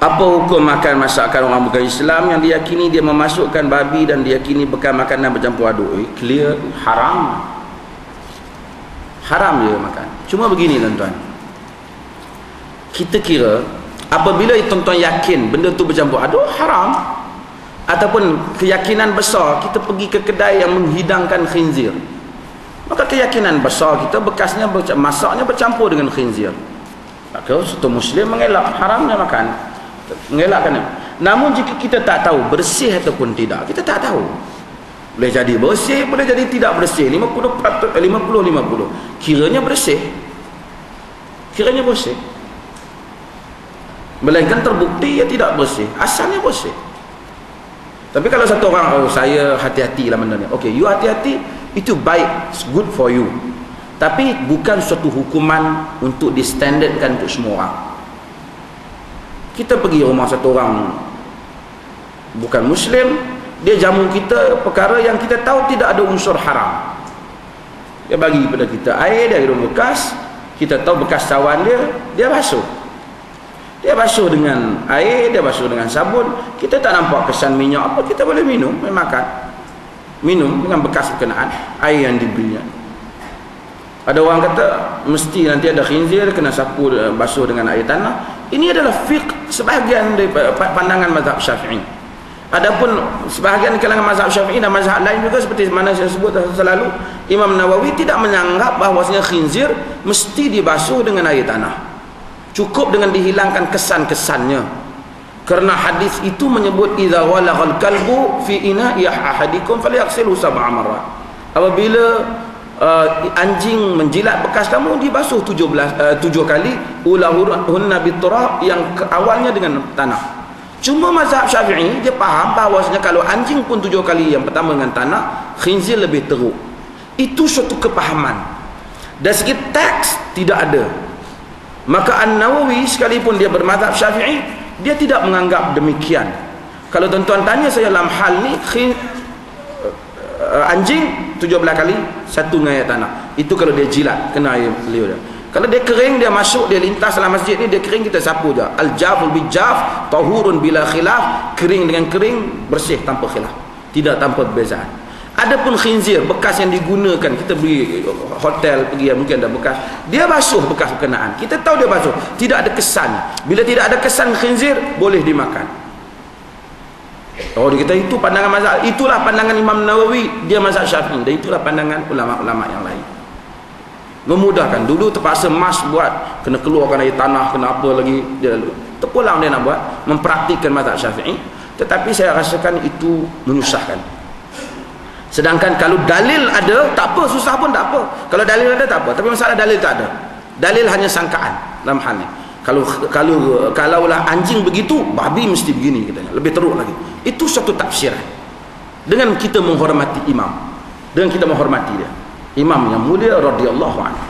Apa hukum makan masakan orang bukan Islam yang diyakini dia memasukkan babi dan diyakini bekal makanan bercampur aduk? Clear, haram. Haram dia makan. Cuma begini tuan-tuan, kita kira apabila tuan-tuan yakin benda tu bercampur aduk, haram. Ataupun keyakinan besar kita pergi ke kedai yang menghidangkan khinzir, maka keyakinan besar kita bekasnya masaknya bercampur dengan khinzir, maka satu Muslim mengelak haramnya makan, mengelakkan. Namun jika kita tak tahu bersih ataupun tidak, kita tak tahu, boleh jadi bersih, boleh jadi tidak bersih, 50-50, kiranya bersih, melainkan terbukti ia tidak bersih, asalnya bersih. Tapi kalau satu orang, oh saya hati-hati lah benda ni, okay, you hati-hati, itu baik, it's good for you, tapi bukan suatu hukuman untuk distandardkan untuk semua orang. Kita pergi rumah satu orang bukan Muslim, dia jamu kita perkara yang kita tahu tidak ada unsur haram, dia bagi kepada kita air dari rumah bekas, kita tahu bekas cawan dia basuh dengan air, dia basuh dengan sabun, kita tak nampak kesan minyak apa, kita boleh minum dengan bekas berkenaan air yang diberinya. Ada orang kata mesti nanti ada khinzir kena sapu basuh dengan air tanah. Ini adalah fiqh sebahagian dari pandangan mazhab Syafi'i. Adapun sebahagian kalangan mazhab Syafi'i dan mazhab lain juga seperti mana saya sebut selalu, Imam Nawawi tidak menganggap bahawasanya khinzir mesti dibasuh dengan air tanah, cukup dengan dihilangkan kesan-kesannya, kerana hadis itu menyebut idza walaghal kalbu fi ina'i ahadikum falyaghsilhu sab'a marrat. Apabila anjing menjilat bekas kamu, dibasuh 7 kali, ulahunna biturab, yang awalnya dengan tanah. Cuma mazhab Syafi'i dia faham bahawasanya kalau anjing pun 7 kali, yang pertama dengan tanah, khinzir lebih teruk. Itu suatu kepahaman. Dari segi teks tidak ada. Maka An-Nawawi sekalipun dia bermazhab Syafi'i, dia tidak menganggap demikian. Kalau tuan-tuan tanya saya dalam hal ni, anjing 17 kali, satu dengan air tanah, itu kalau dia jilat kena air liur dia. Kalau dia kering, dia masuk, dia lintas dalam masjid ni, dia kering, kita sapu je. Al-jaful bijaf tahurun bila khilaf, kering dengan kering bersih tanpa khilaf, tidak tanpa perbezaan. Adapun khinzir, bekas yang digunakan, kita beri hotel pergi, mungkin ada bekas, dia basuh bekas berkenaan, kita tahu dia basuh, tidak ada kesan. Bila tidak ada kesan khinzir, boleh dimakan. Oh, dia kata itu pandangan mazhab, itulah pandangan Imam Nawawi, dia mazhab Syafi'i, dan itulah pandangan ulama-ulama yang lain. Memudahkan. Dulu terpaksa mas buat, kena keluarkan air tanah, kena apa lagi, dia lalu terpulang dia nak buat, mempraktikkan mazhab Syafi'i, tetapi saya rasakan itu menyusahkan. Sedangkan kalau dalil ada, tak apa, susah pun tak apa. Kalau dalil ada, tak apa. Tapi masalah dalil tak ada. Dalil hanya sangkaan dalam hal ni. Kalaulah anjing begitu, babi mesti begini katanya. Lebih teruk lagi. Itu satu tafsiran. Dengan kita menghormati imam, dengan kita menghormati dia, imam yang mulia radhiyallahu anhu.